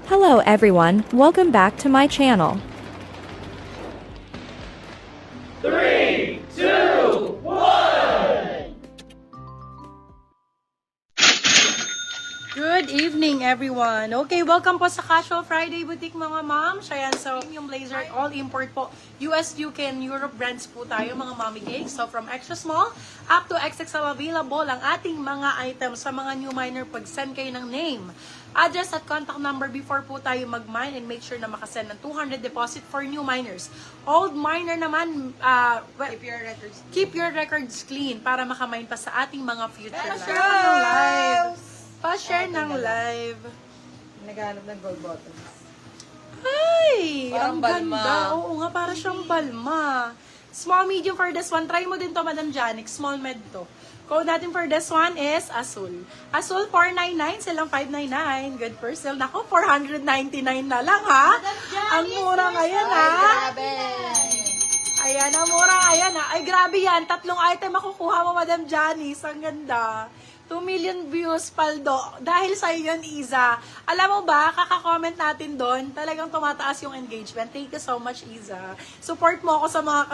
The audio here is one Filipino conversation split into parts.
Hello everyone, welcome back to my channel. Good evening, everyone. Okay, welcome po sa Casual Friday Boutique, mga ma'am. Ayan, so yung blazer, all import po. US, UK, and Europe brands po tayo, mga mommy cakes. So from extra small up to XXL available ang ating mga items sa mga new miner. Pag-send kayo ng name, address at contact number before po tayo mag-mine and make sure na makasend ng 200 deposit for new miners. Old miner naman, keep your records clean para makamine pa sa ating mga future lives. Pa-share ng live. Naghanap ng gold bottoms. Ay! Parang ang balma. ganda. Oo nga, para siyang balma. Small, medium for this one. Try mo din to, Madam Janik. Small, med to. Code natin for this one is Azul. Azul, 499. Silang 599. Good per sale. Naku, 499 na lang, ha? Ang mura ngayon, ha? Grabe. Ayan, ang mura ngayon, ha? Ay, grabe yan. 3 item makukuha mo, Madam Janice. Ang ganda. 2 million views, Paldo. Dahil sa yun, Iza. Alam mo ba, kaka-comment natin doon, talagang tumataas yung engagement. Thank you so much, Iza. Support mo ako sa mga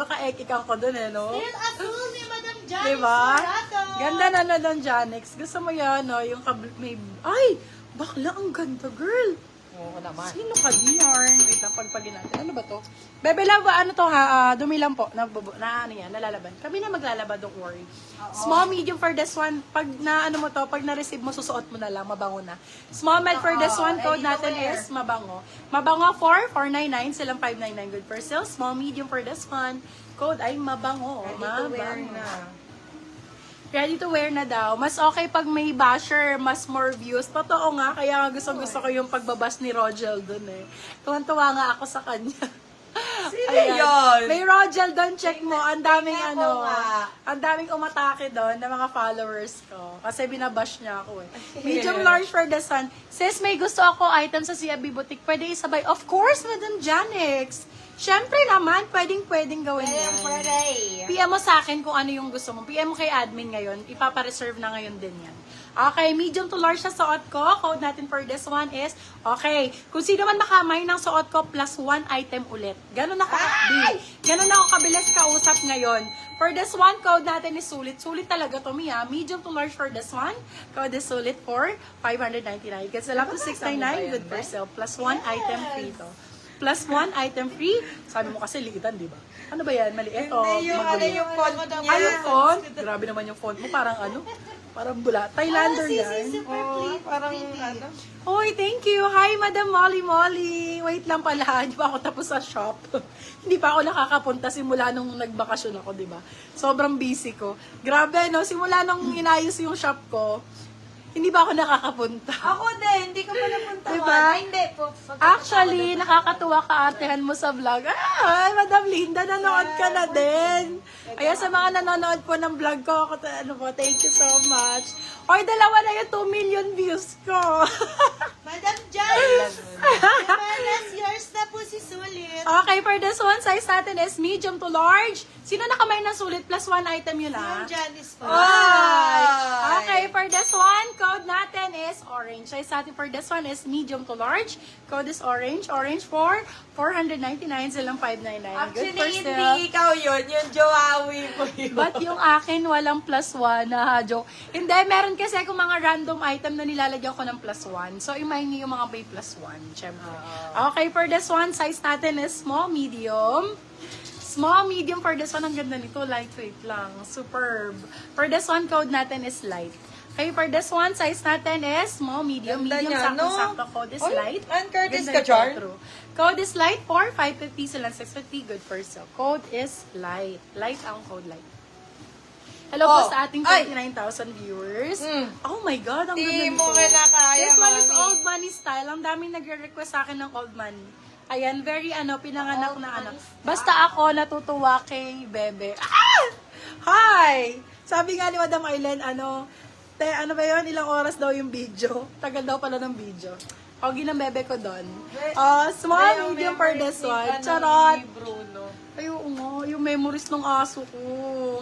ka-ekikang ko doon, eh, no? Yung Azul ni Madam Janice Diba? Morato. Ganda na doon, Janix. Gusto mo yan, no? Yung may... Ay! Bakla, ang ganda, girl. Oo naman. Sino ka, Diarn? Wait lang, pagpagin natin. Ano ba to? Bebe Love, ano to ha? Dumi lang po. Ano yan, nalalaban. Kami na maglalaba, don't worry. Small, medium for this one. Pag na-ano mo to, pag na-receive mo, susuot mo na lang, mabango na. Small, med for this one, code natin is mabango. Mabango 499, silang 599, good for sale. Small, medium for this one, code ay mabango. Mabango. Ready to wear na daw. Mas okay pag may basher, mas more views. Totoo nga, kaya gusto ko yung pagbabas ni Rogel dun eh. Tuwan-tuwa nga ako sa kanya. Sino Ayan. yun? May Rogel doon, check mo. Ang daming Tingnan ano, ko nga. ang daming umatake doon ng mga followers ko. Kasi binabash niya ako eh. Medium large for the sun. Sis, may gusto ako item sa CIB Boutique. Pwede isabay. Of course, Madam Janix. Siyempre naman, pwedeng gawin yan. PM mo sa akin kung ano yung gusto mo. PM mo kay admin ngayon. Ipapa-reserve na ngayon din yan. Okay, medium to large sa suot ko. Code natin for this one is, okay, kung sino man makamay ng suot ko, plus 1 item ulit. Ganun ako kabilis kausap ngayon. For this one, code natin is sulit. Sulit talaga to, Mia. Medium to large for this one. Code is sulit for 599. Gets na lang to 699. Good for sale. Plus 1 item free to. Plus 1 item free. Sabi mo kasi liitan, di ba? Ano ba yan? Maliit o magulo? yung font niya. Ay, yung font? Grabe naman yung font mo. Parang ano? Parang bula. Thailander yan. Parang ano. Hoy, thank you. Hi, Madam Molly. Wait lang pala. Hindi pa ako tapos sa shop. Hindi pa ako nakakapunta simula nung nagbakasyon ako, di ba? Sobrang busy ko. Grabe, no? Simula nung inayos yung shop ko, hindi ba ako nakakapunta? Ako din, hindi ka pa napunta. Diba? Ay, hindi po. Actually, nakakatuwa ka artehan mo sa vlog. Ay, Madam Linda, nanood ka na din. Kaya sa mga nanonood po ng vlog ko, thank you so much. Oy, dalawa na yung 2 million views ko. Madam Janice. Manas, yours na po si Sulit. Okay, for this one, size natin is medium to large. Sino nakamay ng sulit? Plus 1 item yun, Madam ah. Janice po. Okay, for this one, code natin is orange. Size natin for this one is medium to large. Code is orange. Orange for 499, silang 599. Good Actually, for hindi sale. ikaw yun. Yung Joawi mo yun. But yung akin, walang plus 1 na joke. Hindi, meron kasi akong mga random item na nilalagyan ko ng plus 1. So, imahin niyo yung mga may plus 1, syempre. Okay, for this one, size natin is small, medium. Small, medium for this one. Ang ganda nito, lightweight lang. Superb. For this one, code natin is light. Okay, for this one, size natin is small, medium. Ganda Medium, niya, no? sakto-sakto. Code is Oy, light. Ann Curtis Ganda ka, nito, Char? true. Code is light for 550 silang 650. Good for sale. Code is light. Light ang code light. Hello po sa ating 29,000 viewers. Oh my God, ang ganda Di nito. mo kinakaya, This one is mami. old money style. Ang daming nagre-request sa akin ng old money. Ayan, very pinanganak na ano. Basta ako natutuwa kay Bebe. Ah! Hi! Sabi nga ni Madam Aileen, ano ba yun? Ilang oras daw yung video? Tagal daw pala ng video. Pogi ng Bebe ko doon. Small, medium for this one. Charot! Ay, oo nga. Yung memories ng aso ko.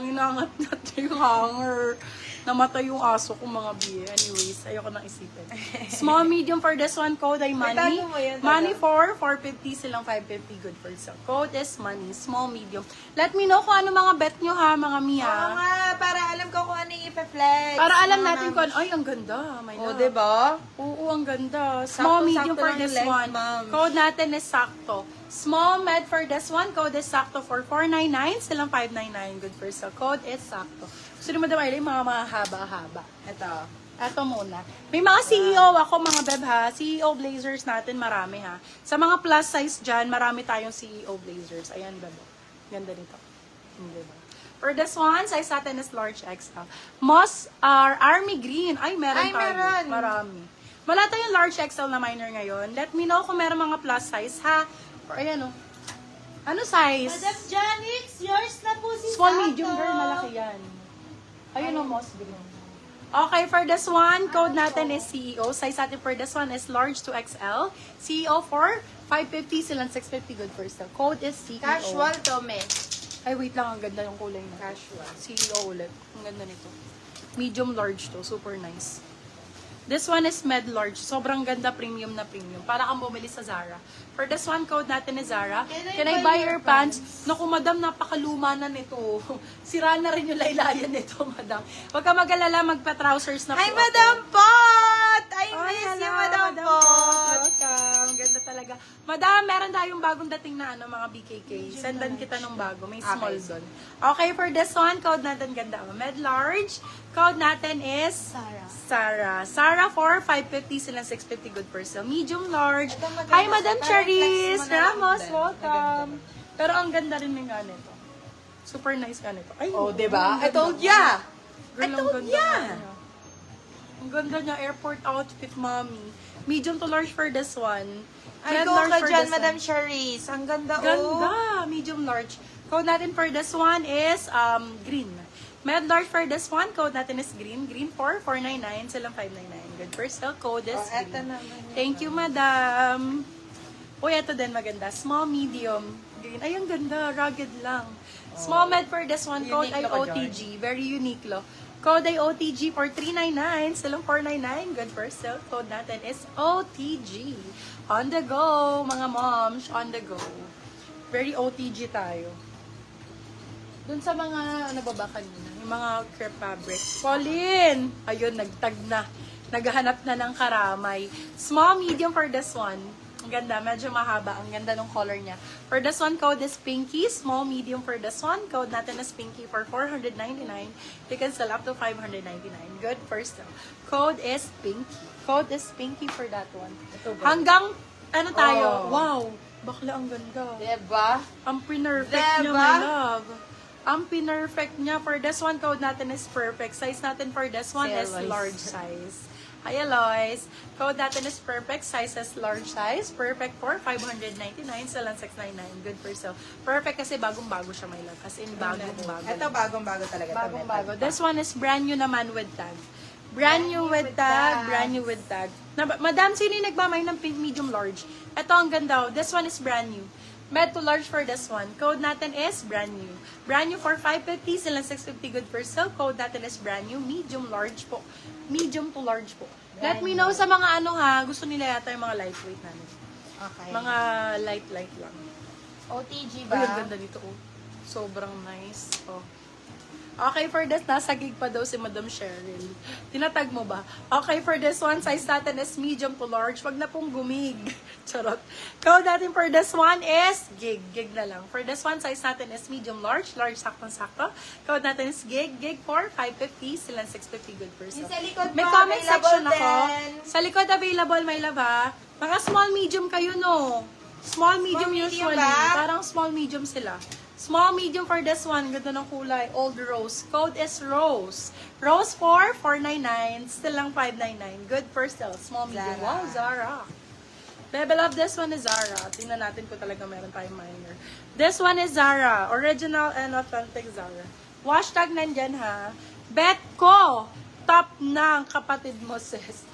Hinangat natin yung hanger. Namatay yung aso ko mga biye. Anyways, ayoko nang isipin. Small, medium for this one, code ay money. tago mo yan, Money for 450, silang 550, good for sale. Code is money, small, medium. Let me know kung ano mga bet nyo ha, mga Mia. Oo nga, para alam ko kung ano yung ipa-flex. Para alam natin kung ay, ang ganda. My O, love. diba? Oo, ang ganda. Small, medium Sakto-sakto for lang this yung length, one. ma'am. Code natin is sakto. Small, med for this one. Code is sakto for 499. Silang 599. Good for sale. Code is sakto. Gusto naman daw ay mga mahaba-haba. Ito muna. May mga CEO ako, mga beb ha. CEO blazers natin, marami ha. Sa mga plus size dyan, marami tayong CEO blazers. Ayan, bebo. Ganda nito. Diba? For this one, size natin is large XL. Moss Army Green. Ay, meron Ay, tayo. meron. Marami. Wala tayong large XL na minor ngayon. Let me know kung meron mga plus size ha. Or ayan o. Ano size? Madam Janix, yours na po si Small, Sato. medium, girl. Malaki yan. Ayun o, Moss Green. Okay, for this one, code natin is CEO. Size natin for this one is large to XL. CEO for 550, silang 650, good for sale. Code is CEO. Casual to, me. Ay, wait lang. Ang ganda yung kulay na. Casual. CEO ulit. Ang ganda nito. Medium large to. Super nice. This one is med large. Sobrang ganda, premium na premium. Para kang bumili sa Zara. For this one, code natin is Zara. Can I buy your pants? Naku, madam, napakaluma na nito. Sira na rin yung laylayan nito, madam. Huwag ka mag-alala, magpa-trousers na po Hi, ako. Madam Pot! I Ay, miss you, hello, Madam Pot! Welcome. Ganda talaga. Madam, meron tayong bagong dating na mga BKK. Sendan kita ng bago. May small Okay. doon. Okay, for this one, code natin ganda. Med large. Code natin is Sarah for 550, silang 650, good for sale. Medium large. Ito maganda. Hi, Madam Parang Charis. flex mo na lang Ramos, din. welcome. Pero ang ganda rin ng ganito. Super nice ganito. Ay, Oh, oo, diba? ang I ganda. told ya! Girl, I ang told ganda ya! niya. Ang ganda niya, airport outfit, mommy. Medium to large for this one. Ay, Med go large ka for dyan, this Madam one. Charis. Ang ganda, Ganda, oh. medium large. Code natin for this one is green. Med large for this one, code natin is green. Green for 499, silang 599. Good for sale, code is Oh, eto green. naman yun. Thank you, madam. Uy, ito din maganda. Small, medium, green. Ay, ang ganda. Rugged lang. Small med for this one. Code ay Uniqlo ka, OTG. Very unique, lo. Code ay OTG for 399. Silang 499. Good for sale. Code natin is OTG. On the go, mga moms. On the go. Very OTG tayo. Dun sa mga, ano ba ba kanina? Yung mga crepe fabric. Pauline! Ayun, nagtag na. Naghahanap na ng karamay. Small, medium for this one. Ang ganda, medyo mahaba. Ang ganda ng color niya. For this one, code is Pinky. Small, medium for this one. Code natin is Pinky for 499. You can sell up to 599. Good first sale. Code is Pinky. Code is Pinky for that one. Hanggang, ano tayo? Oh. Wow! Bakla, ang ganda. Diba? Ang pinurfect niya, Diba? my love. Ang pinurfect niya. For this one, code natin is perfect. Size natin for this one Si is Eloise. large size. Hi, Eloise. Code natin is perfect. Size is large size. Perfect for 599. Silang 699. Good for sale. Perfect kasi bagong-bago siya, my love. As in, bagong-bago. Ito, bagong-bago talaga. Ito, Bagong-bago. This one is brand new naman with tag. Brand new with tag. Brand new with tag. Madam, sino yung nagmamay ng pink, medium, large? Ito ang ganda. This one is brand new. Med to large for this one. Code natin is brand new. Brand new for 550, silang 650, good for sale. Code natin is brand new, medium, large po. Medium to large po. Let me know sa mga ano ha, gusto nila yata yung mga lightweight namin. Okay. Mga light lang. OTG Ay, ba? ang ganda dito oh. Sobrang nice. Oh. Okay, for this, nasa gig pa daw si Madam Cheryl. Tinatag mo ba? Okay, for this one, size natin is medium to large. Wag na pong gumig. Charot. Code natin for this one is gig. Gig na lang. For this one, size natin is medium large. Large saktong-sakto. Code natin is gig. Gig for 550. Silang 650 good person. Yung sa likod May pa, comment available section ako. din. Sa likod available, my love ha. Mga small medium kayo no. Small medium medium usually. ba? Parang small medium sila. Small medium for this one. Ganda ng kulay. Old rose. Code is rose. Rose for 499. Still lang 599. Good for sale. Small medium. Zara. Wow, Zara. Baby love, this one is Zara. Tingnan natin kung talaga meron tayong minor. This one is Zara. Original and authentic Zara. Hashtag nandyan ha. Bet ko. Top na ang kapatid mo, sis.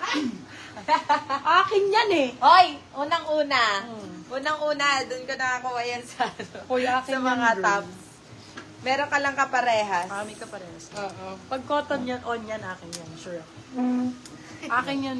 Akin yan eh. Hoy, unang-una. Hmm. Unang-una, dun ko nakakuha yan sa, Hoy, akin sa yan, mga girl. tabs. Meron ka lang kaparehas. Kami ka parehas. Oo. Pag cotton yan, on yan, akin yan. Sure. Akin yan.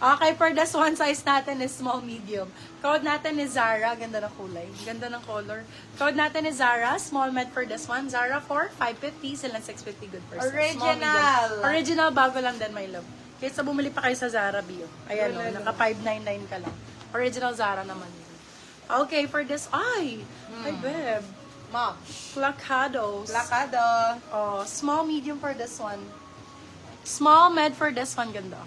Okay, for this one, size natin is small, medium. Code natin is Zara. Ganda ng kulay. Ganda ng color. Code natin is Zara. Small med for this one. Zara for 550. Silang 650 good for Original. Original, bago lang din, my love. Kaysa bumili pa kayo sa Zara Bio. Ayan, naka 599 ka lang. Original Zara naman yun. Okay, for this, ay, beb. Mom. Placados. Lakado. Oh, small, medium for this one. Small, med for this one. Ganda.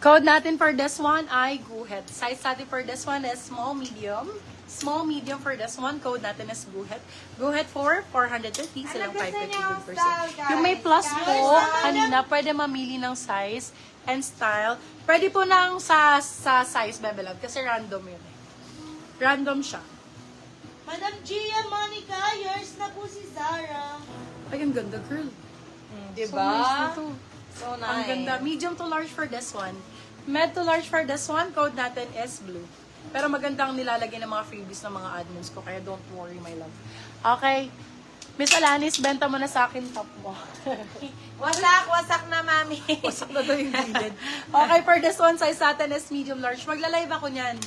Code natin for this one ay guhet. Size natin for this one is small, medium. Small, medium for this one. Code natin is guhet. Guhet for 450. Silang 550 Yung may plus po, kanina, pwede mamili ng size and style. Pwede po nang sa size, bebelab. Kasi random yun eh. Random siya. Madam Gia, Monica, yours na po si Zara. Ay, ang ganda, girl. Diba? So nice nito. So nice. Ang ganda. Medium to large for this one. Med to large for this one, code natin is blue. Pero magandang nilalagay ng mga freebies ng mga admins ko, kaya don't worry, my love. Okay. Miss Alanis, benta mo na sa akin top mo. Wasak na, mami. Wasak na daw yung gilid. Okay, for this one, size natin is medium large. Magla-live ako niyan.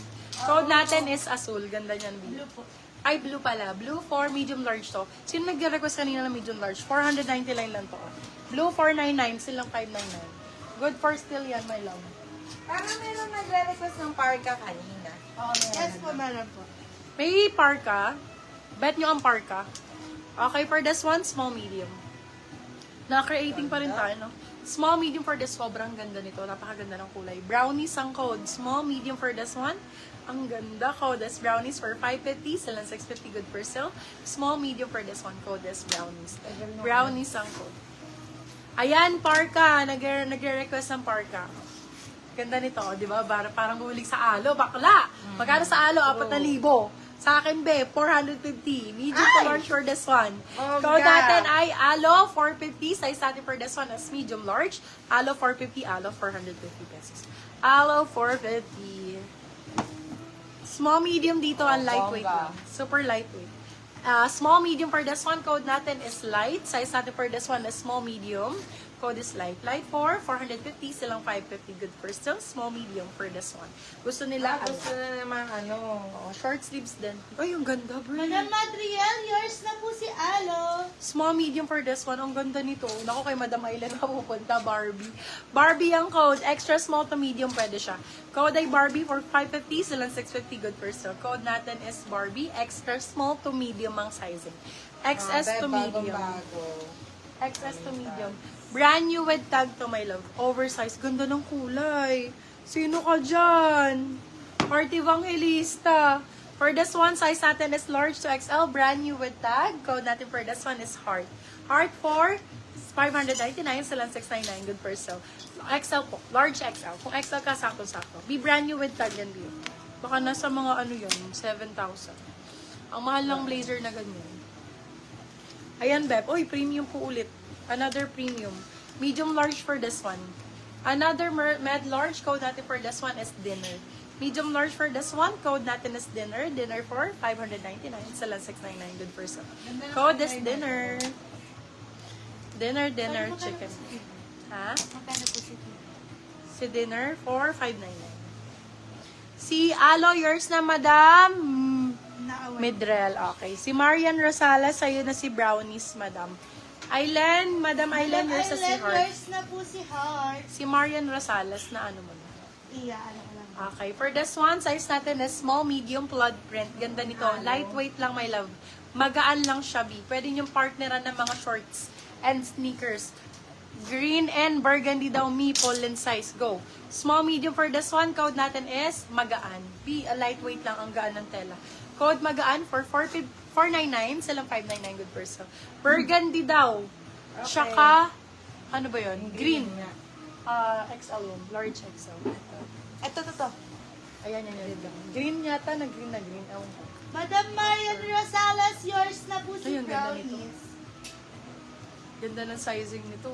Code natin is azul. Ganda niyan, blue. Ay, blue pala. Blue for medium large to. Sino nag-request kanina ng medium large? 499 lang to. Blue 499, silang 599. Good for still yan, my love. Parang meron nagre-request ng parka kanina. Yes po, meron po. May parka. Bet nyo ang parka. Okay, for this one, small, medium. Na-creating pa rin tayo, no? Small, medium for this. Sobrang ganda nito. Napakaganda ng kulay. Brownies ang code. Small, medium for this one. Ang ganda. Code is brownies for 550. Silang 650 good per sale. Small, medium for this one. Code is brownies. Brownies ang code. Ayan, parka. Nagre-request ng parka. Ganda nito, di ba? Parang bumilig sa alo. Bakla! Magkano sa alo? 4,000. Sa akin, be, 450. Medium to large for this one. Oh, Code God. natin ay alo 450. Size natin for this one is medium large. Alo 450. Alo 450 pesos. Alo 450. Small, medium dito ang lightweight lang. Super lightweight. Small, medium for this one. Code natin is light. Size natin for this one is small, medium. Code is light. Light for 450. Silang 550. Good for still. Small, medium for this one. Gusto nila, Gusto na naman, short sleeves din. Ay, yung ganda, bro. Madam Madriel, yours na po si Alo. Small, medium for this one. Ang ganda nito. Naku, kay Madam Aileen na pupunta. Barbie. Barbie ang code. Extra small to medium pwede siya. Code ay Barbie for 550. Silang 650. Good for still. Code natin is Barbie. Extra small to medium ang sizing. XS to medium. XS to medium. Brand new with tag to, my love. Oversized. Ganda ng kulay. Sino ka dyan? Party Evangelista. For this one, size natin is large to XL. Brand new with tag. Code natin for this one is heart. Heart for 599. Silang 699. Good for sale. XL po. Large XL. Kung XL ka, sakto-sakto. Be brand new with tag yan, Bio. Baka nasa mga ano yun, 7,000. Ang mahal ng blazer na ganyan. Ayan, Beb. Uy, premium po ulit. Another premium. Medium large for this one. Another med large. Code natin for this one is dinner. Medium large for this one. Code natin is dinner. Dinner for 599. Sala 699. Good for some. Code is dinner. Dinner, chicken. Ha? Si dinner for 599. Si Alo, yours na, madam. Midrel, okay. Si Marian Rosales, sa'yo na si Brownies, madam. Aileen, Madam Aileen, yours na si Heart. yours na po si Heart. Si Marian Rosales na ano mo na. Iya, ano ko lang. Okay, for this one, size natin is small, medium, blood print. Ganda nito. Lightweight lang, my love. Magaan lang siya, B. Pwede niyong partneran ng mga shorts and sneakers. Green and burgundy daw, maple and size. Go. Small, medium for this one. Code natin is magaan. B, lightweight lang, ang gaan ng tela. Code magaan for 499, silang 599 good person. Burgundy daw. Okay. Tsaka, ano ba yun? Green. XL yun. Large XL. Ito. Ayan yun. Green yata, na-green. Ewan ko. Madam Marian Rosales, yours na po si Ayun, ganda nito. Brownies. Ganda ng sizing nito.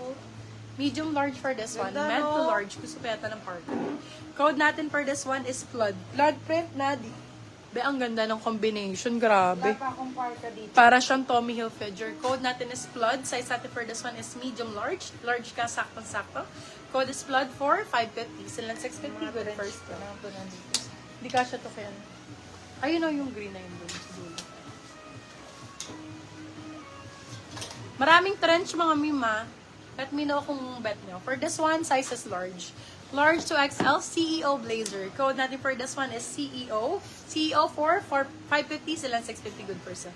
Medium large for this one. Ganda, Med to no? large. Gusto pa yata ng parka. Code natin for this one is blood. Blood print na Be, ang ganda ng combination. Grabe. Wala pa akong parka dito. Para siyang Tommy Hilfiger. Code natin is flood. Size natin for this one is medium large. Large ka, sakto-sakto. Code is flood for 550. Sila 650. Good first ko go. lang po nandito. Hindi ka siya to kaya. Ayun o yung green na yun doon sa dulo. Maraming trench mga mima. Let me know kung bet nyo. For this one, size is large. Large to XL, CEO blazer. Code natin for this one is CEO. CEO for 550, sila 650 good person.